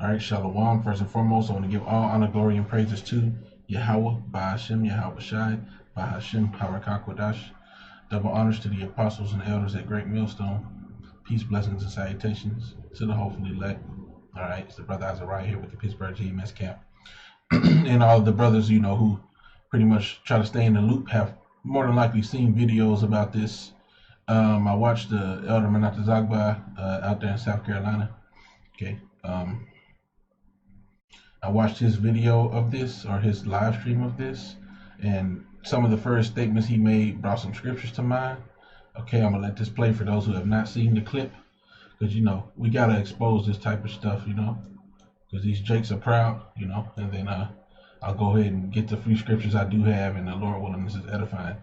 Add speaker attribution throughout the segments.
Speaker 1: All right, Shalom. First and foremost, I want to give all honor, glory, and praises to YAHAWAH, by Hashem, Yahweh Shai, by Hashem, Harakakwadash. Double honors to the apostles and elders at Great Millstone. Peace, blessings, and salutations to the hopefully elect. All right, it's the brother Azariah here with the Pittsburgh GMS camp. And all of the brothers, who pretty much try to stay in the loop have more than likely seen videos about this. I watched the Elder Manata Zagba out there in South Carolina. Okay. I watched his video of this, or his live stream of this, and some of the first statements he made brought some scriptures to mind. Okay, I'm gonna let this play for those who have not seen the clip, because we gotta expose this type of stuff, because these jakes are proud, and then I'll go ahead and get the few scriptures I do have, and the Lord willing, this is edifying.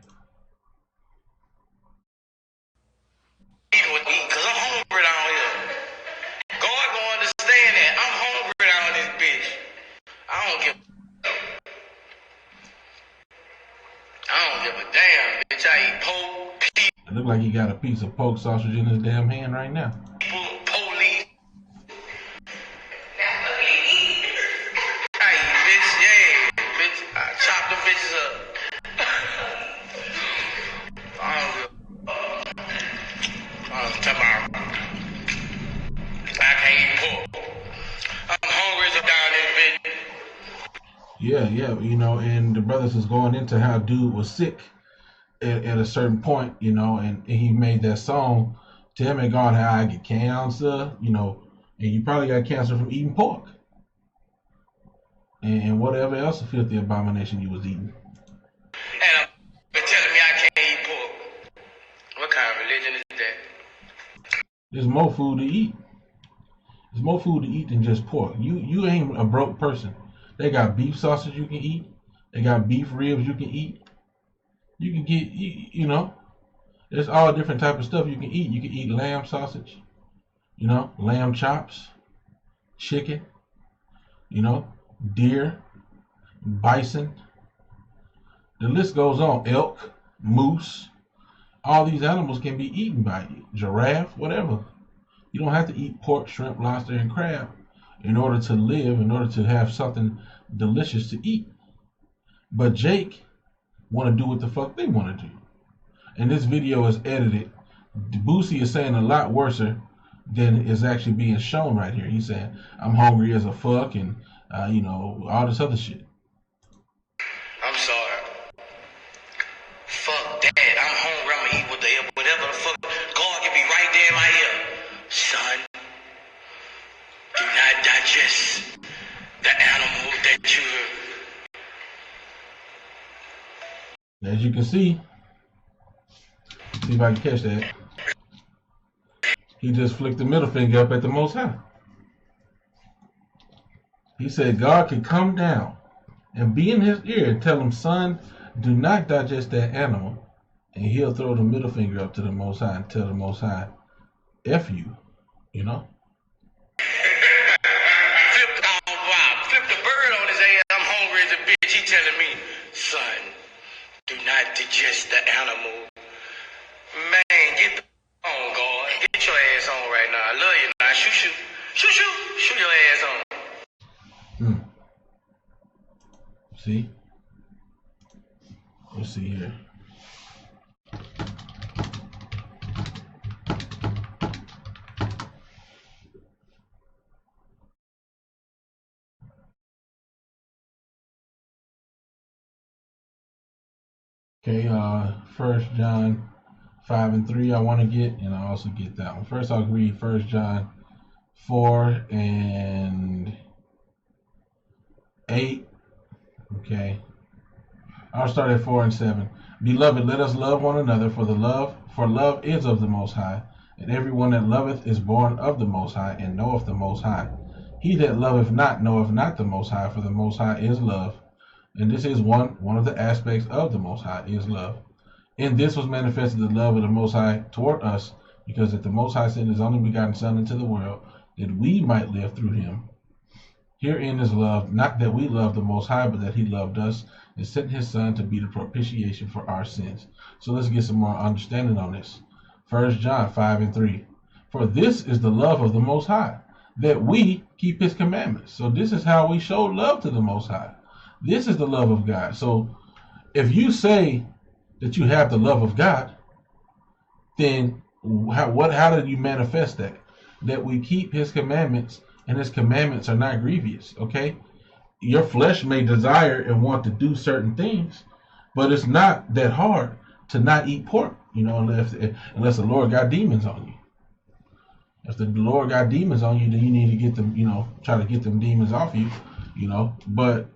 Speaker 2: Because I'm hungry down here. God gonna understand that. I'm hungry down this bitch. I don't give a damn, bitch. I eat pork,
Speaker 1: It look like he got a piece of pork sausage in his damn hand right now.
Speaker 2: police. I eat bitch, yeah, bitch. I chop them bitches up. Tomorrow. I can't eat pork. I'm hungry as a down this bitch.
Speaker 1: Yeah, and the brothers is going into how dude was sick at a certain point, and he made that song, Tell Me God How I Get Cancer, and you probably got cancer from eating pork. And whatever else a filthy abomination you was eating.
Speaker 2: And they're telling me I can't eat pork. What kind of religion is that?
Speaker 1: There's more food to eat. There's more food to eat than just pork. You ain't a broke person. They got beef sausage you can eat. They got beef ribs you can eat. You can get, there's all different type of stuff you can eat. You can eat lamb sausage, lamb chops, chicken, deer, bison. The list goes on. Elk, moose. All these animals can be eaten by you. Giraffe, whatever. You don't have to eat pork, shrimp, lobster, and crab in order to live, in order to have something delicious to eat. But Jake want to do what the fuck they want to do. And this video is edited. Boosie is saying a lot worse than is actually being shown right here. He's saying, I'm hungry as a fuck, and, all this other shit.
Speaker 2: I'm sorry. Fuck that. I'm hungry. I'm gonna eat whatever the fuck. God can be right there in my ear. Son, do not digest the animal that you...
Speaker 1: As you can see if I can catch that, he just flicked the middle finger up at the Most High. He said God could come down and be in his ear and tell him, son, do not digest that animal. And he'll throw the middle finger up to the Most High and tell the Most High, F you,
Speaker 2: Flip the bird on his ass. I'm hungry as a bitch. He telling me, son, do not digest the animal. Man, get the on, God. Get your ass on right now. I love you now. Shoot your ass on.
Speaker 1: See? Let's see here. Okay, 1 John 5 and 3 I want to get, and I also get that one. First I'll read 1 John 4 and 8. Okay. I'll start at 4 and 7. Beloved, let us love one another, for love is of the Most High, and everyone that loveth is born of the Most High, and knoweth the Most High. He that loveth not knoweth not the Most High, for the Most High is love. And this is one of the aspects of the Most High, is love. In this was manifested the love of the Most High toward us, because that the Most High sent his only begotten Son into the world, that we might live through him. Herein is love, not that we love the Most High, but that he loved us and sent his Son to be the propitiation for our sins. So let's get some more understanding on this. 1 John 5 and 3. For this is the love of the Most High, that we keep his commandments. So this is how we show love to the Most High. This is the love of God. So if you say that you have the love of God, then how did you manifest that? That we keep his commandments, and his commandments are not grievous, okay? Your flesh may desire and want to do certain things, but it's not that hard to not eat pork, unless the Lord got demons on you. If the Lord got demons on you, then you need to get them, try to get them demons off you, But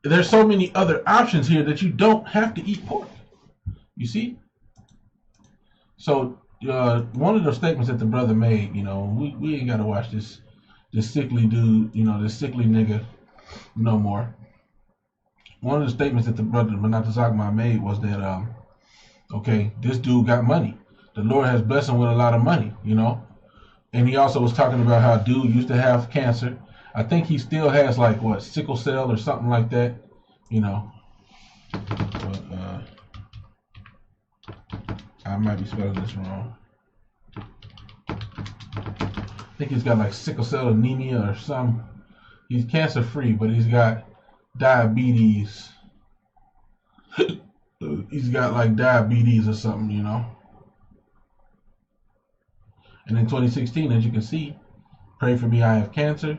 Speaker 1: there's so many other options here that you don't have to eat pork. You see? So one of the statements that the brother made, we ain't got to watch this sickly dude, this sickly nigga no more. One of the statements that the brother Manatazakma made was that, okay, this dude got money. The Lord has blessed him with a lot of money, And he also was talking about how dude used to have cancer. I think he still has sickle cell or something like that, But I might be spelling this wrong. I think he's got sickle cell anemia or something. He's cancer free, but he's got diabetes. He's got diabetes or something, And in 2016, as you can see, pray for me, I have cancer.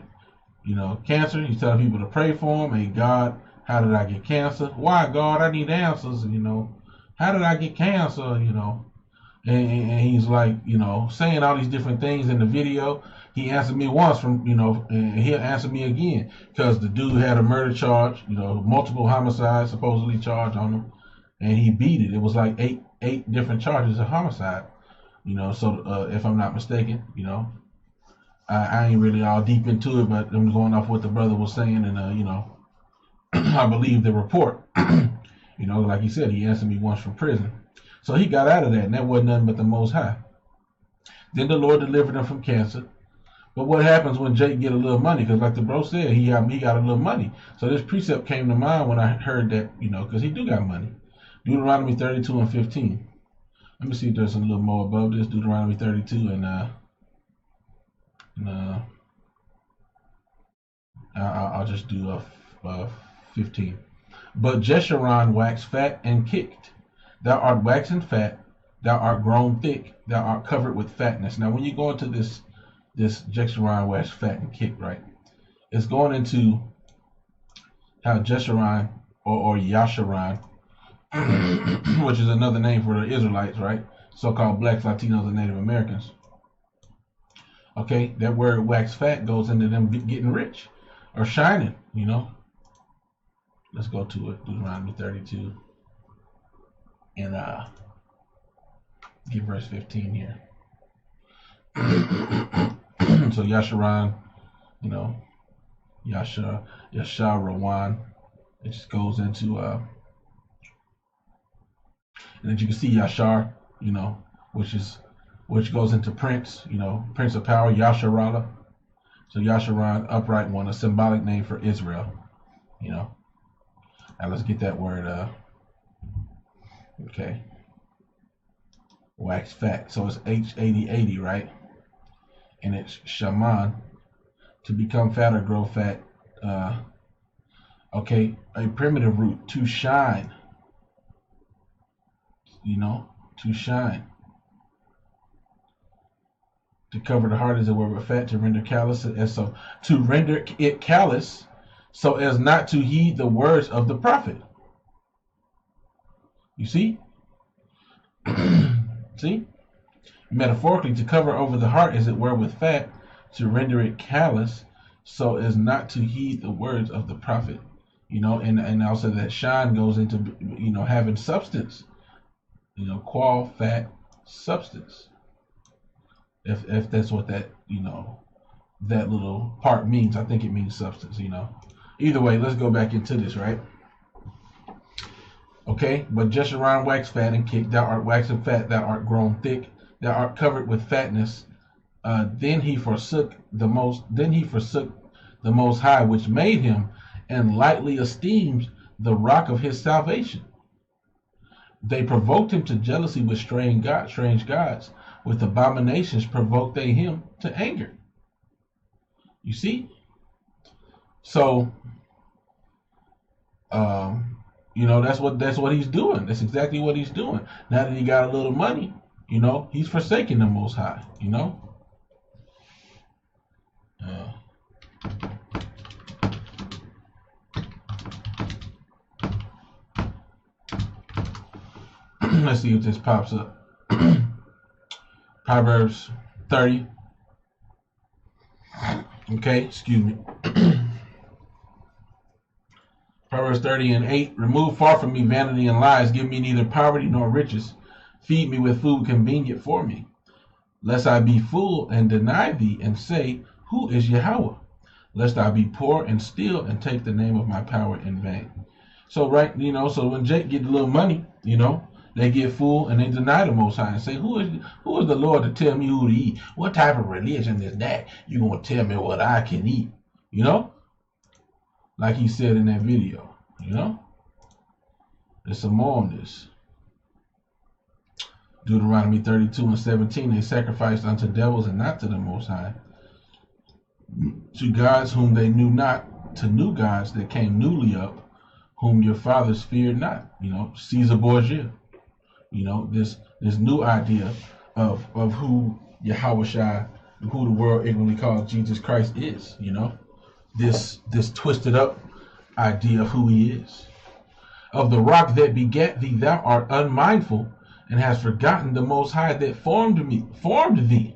Speaker 1: Cancer, he's telling people to pray for him. Hey, God, how did I get cancer? Why, God, I need answers, How did I get cancer, And he's saying all these different things in the video. He answered me once and he'll answer me again because the dude had a murder charge, multiple homicides supposedly charged on him, and he beat it. It was eight different charges of homicide, So if I'm not mistaken, I ain't really all deep into it, but I'm going off what the brother was saying, and I believe the report. Like he said, he answered me once from prison. So he got out of that, and that wasn't nothing but the Most High. Then the Lord delivered him from cancer. But what happens when Jake get a little money? Because like the bro said, he got a little money. So this precept came to mind when I heard that, because he do got money. Deuteronomy 32 and 15. Let me see if there's a little more above this. Deuteronomy 32 and I'll just do 15. But Jeshurun waxed fat and kicked. Thou art waxen fat, thou art grown thick, thou art covered with fatness. Now, when you go into this Jeshurun waxed fat and kicked, right? It's going into how Jeshurun or Yasharon, which is another name for the Israelites, right? So-called blacks, Latinos, and Native Americans. Okay, that word wax fat goes into them getting rich or shining, Let's go to it, Deuteronomy 32, and get verse 15 here. So Yasharon, Yasharawan, it just goes into, and as you can see, Yashar, which goes into Prince, Prince of Power, Yasharala. So Yasharan, upright one, a symbolic name for Israel, Now let's get that word, okay. Wax fat. So it's H8080, right? And it's shaman, to become fat or grow fat. Okay, a primitive root, to shine. To shine. To cover the heart is a word with fat, to render callous, and so to render it callous, so as not to heed the words of the prophet. You see? See? Metaphorically, to cover over the heart, as it were, with fat, to render it callous, so as not to heed the words of the prophet. And also that shine goes into, having substance. Qual, fat, substance. If that's what that, that little part means. I think it means substance, Either way, let's go back into this, right? Okay, but Jeshurun waxed fat and kicked, thou art waxen fat, thou art grown thick, thou art covered with fatness. Then he forsook the most high, which made him, and lightly esteemed the rock of his salvation. They provoked him to jealousy with strange gods. With abominations provoked they him to anger. You see? So, that's what he's doing. That's exactly what he's doing. Now that he got a little money, he's forsaking the Most High. Uh, let's see if this pops up. Proverbs 30. Okay, excuse me. Proverbs 30:8. Remove far from me vanity and lies. Give me neither poverty nor riches. Feed me with food convenient for me. Lest I be full and deny thee and say, who is YAHAWAH? Lest I be poor and steal and take the name of my power in vain. So so when Jake get a little money, they get full and they deny the Most High and say, who is the Lord to tell me who to eat? What type of religion is that? You gonna tell me what I can eat? Like he said in that video. There's some more on this. Deuteronomy 32:17. They sacrificed unto devils and not to the Most High, to gods whom they knew not, to new gods that came newly up, whom your fathers feared not. Caesar Borgia. This new idea of who YAHAWAH, who the world ignorantly calls Jesus Christ is. This twisted up idea of who he is. Of the rock that begat thee, thou art unmindful, and hast forgotten the Most High that formed thee.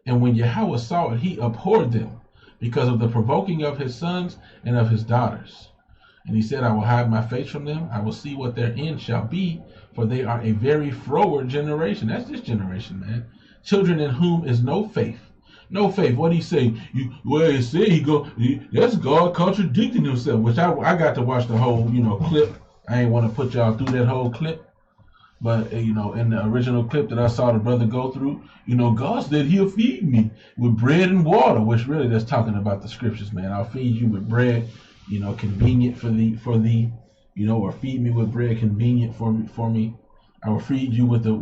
Speaker 1: And when YAHAWAH saw it, he abhorred them, because of the provoking of his sons and of his daughters. And he said, I will hide my face from them. I will see what their end shall be, for they are a very froward generation. That's this generation, man. Children in whom is no faith. No faith. What he say? He said that's God contradicting himself. Which I got to watch the whole clip. I ain't want to put y'all through that whole clip, but in the original clip that I saw the brother go through, God said he'll feed me with bread and water, which really that's talking about the scriptures, man. I'll feed you with bread, convenient for thee, or feed me with bread convenient for me. I will feed you with the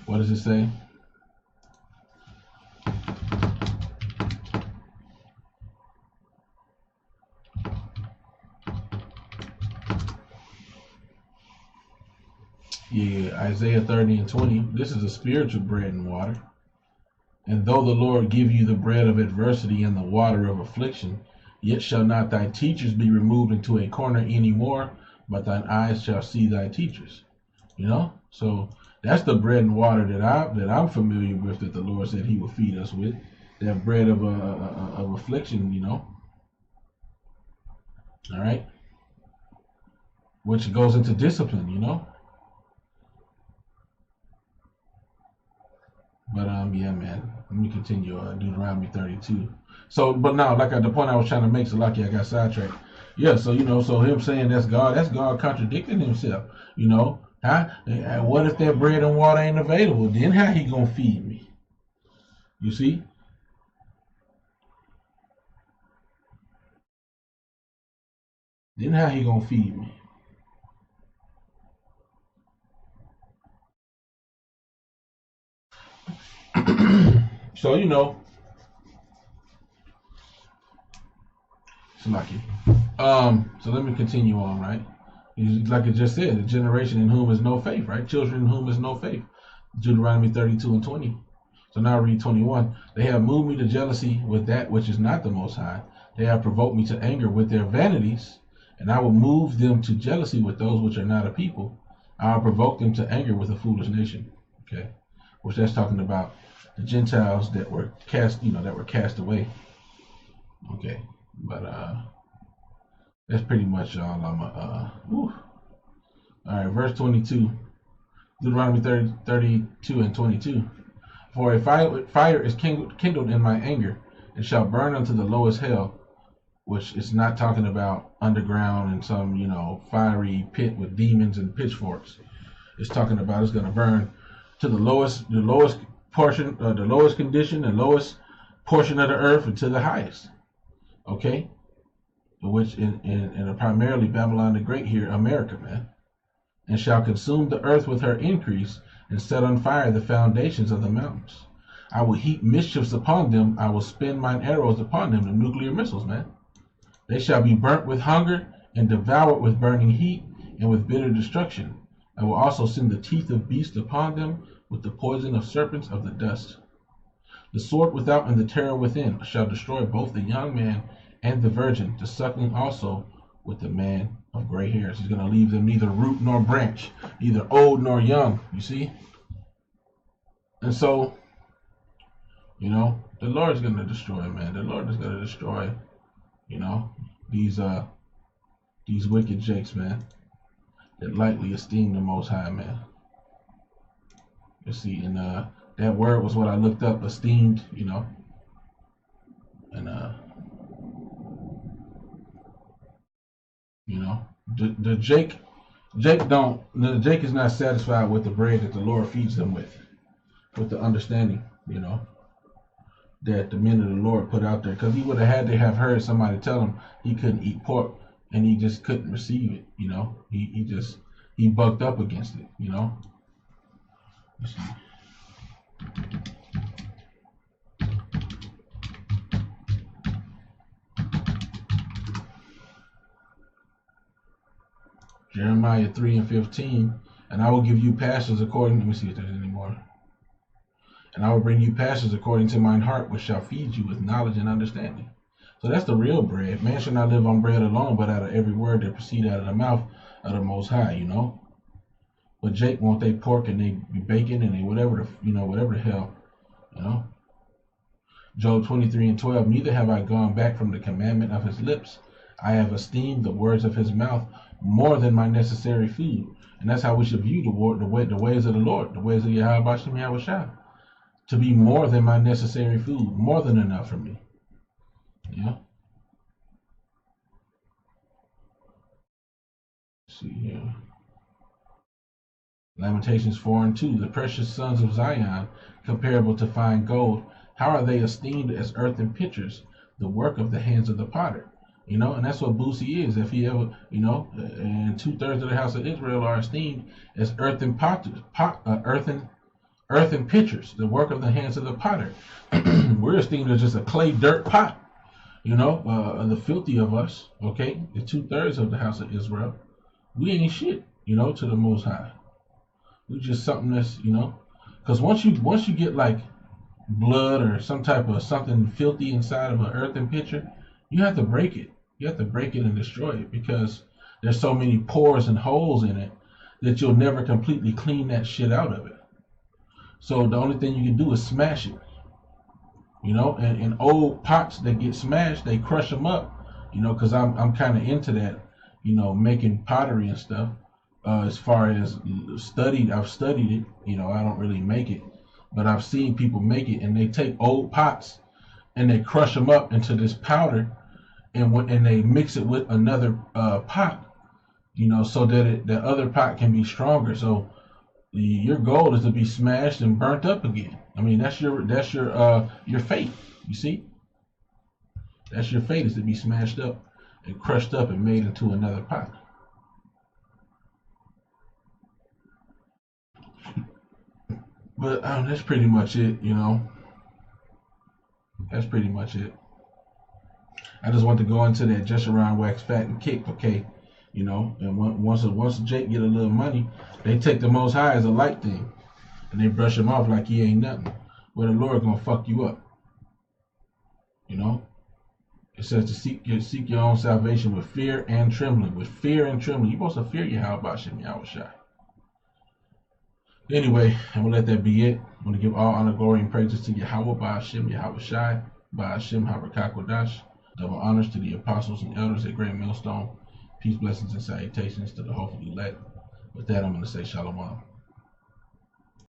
Speaker 1: what does it say? Yeah, Isaiah 30:20. This is a spiritual bread and water. And though the Lord give you the bread of adversity and the water of affliction, yet shall not thy teachers be removed into a corner any more, but thine eyes shall see thy teachers. So that's the bread and water that I'm familiar with, that the Lord said he will feed us with. That bread of affliction, all right, which goes into discipline, But yeah, man. Let me continue. Deuteronomy 32. So, but now, the point I was trying to make, so lucky I got sidetracked. Yeah, so so him saying that's God contradicting himself. And what if that bread and water ain't available? Then how he gonna feed me? You see? Then how he gonna feed me? So it's lucky. So let me continue on, right? Like it just said, a generation in whom is no faith, right? Children in whom is no faith. Deuteronomy 32:20. So now read 21. They have moved me to jealousy with that which is not the Most High. They have provoked me to anger with their vanities, and I will move them to jealousy with those which are not a people. I will provoke them to anger with a foolish nation. Okay, which that's talking about the Gentiles that were cast away. Okay, but that's pretty much all all right, verse 22. Deuteronomy 32:22. For a fire is kindled in my anger, and shall burn unto the lowest hell, which is not talking about underground in some fiery pit with demons and pitchforks. It's talking about it's going to burn to the lowest portion, the lowest condition, the lowest portion of the earth, and to the highest. Okay, which in primarily Babylon the Great here, America, man, and shall consume the earth with her increase, and set on fire the foundations of the mountains. I will heap mischiefs upon them. I will spin mine arrows upon them, the nuclear missiles, man. They shall be burnt with hunger and devoured with burning heat and with bitter destruction. I will also send the teeth of beasts upon them with the poison of serpents of the dust. The sword without and the terror within shall destroy both the young man and the virgin, the suckling also with the man of gray hairs. He's going to leave them neither root nor branch, neither old nor young, you see? And so, you know, the Lord's going to destroy, man. The Lord is going to destroy, you know, these wicked jakes, man, that lightly esteem the Most High, man. You see, and that word was what I looked up, esteemed, you know, and you know, the Jake is not satisfied with the bread that the Lord feeds them with the understanding, you know, that the men of the Lord put out there, because he would have had to have heard somebody tell him he couldn't eat pork, and he just couldn't receive it, you know. He bucked up against it, you know. Jeremiah 3:15, and I will give you pastors according, let me see if there's any more. And I will bring you pastors according to mine heart, which shall feed you with knowledge and understanding. So that's the real bread. Man shall not live on bread alone, but out of every word that proceed out of the mouth of the Most High, you know. But Jake want they pork and they be bacon and they whatever the hell, you know. Job 23:12, neither have I gone back from the commandment of his lips. I have esteemed the words of his mouth more than my necessary food. And that's how we should view the ways of the Lord, the ways of YAHAWAH, to be more than my necessary food, more than enough for me. Yeah. Let's see here. Lamentations 4:2, the precious sons of Zion, comparable to fine gold, how are they esteemed as earthen pitchers, the work of the hands of the potter? You know, and that's what Boosie is. If he ever, you know, and 2/3 of the house of Israel are esteemed as earthen pitchers, the work of the hands of the potter. We're esteemed as just a clay dirt pot, you know, the filthy of us, okay? The 2/3 of the house of Israel, we ain't shit, you know, to the Most High. We just something that's, you know, because once you get like blood or some type of something filthy inside of an earthen pitcher, you have to break it. You have to break it and destroy it, because there's so many pores and holes in it that you'll never completely clean that shit out of it. So the only thing you can do is smash it, you know. And old pots that get smashed, they crush them up, you know, because I'm kind of into that, you know, making pottery and stuff. As far as I've studied it, you know. I don't really make it, but I've seen people make it, and they take old pots and they crush them up into this powder, and they mix it with another pot, you know, so that the other pot can be stronger. So your goal is to be smashed and burnt up again. I mean, that's your fate. You see, that's your fate, is to be smashed up and crushed up and made into another pot. But that's pretty much it, you know. That's pretty much it. I just want to go into that just around wax fat and kick, okay? You know, and once Jake get a little money, they take the Most High as a light thing, and they brush him off like he ain't nothing. Well, the Lord gonna fuck you up. You know, it says to seek your own salvation with fear and trembling. With fear and trembling, you're supposed to fear YAHAWAH. Anyway, I'm gonna let that be it. I'm gonna give all honor, glory, and praises to Yahweh, YAHAWAH, Habrakakwadash. Double honors to the apostles and elders at Great Millstone. Peace, blessings, and salutations to the hopefully elect. With that, I'm gonna say shalom.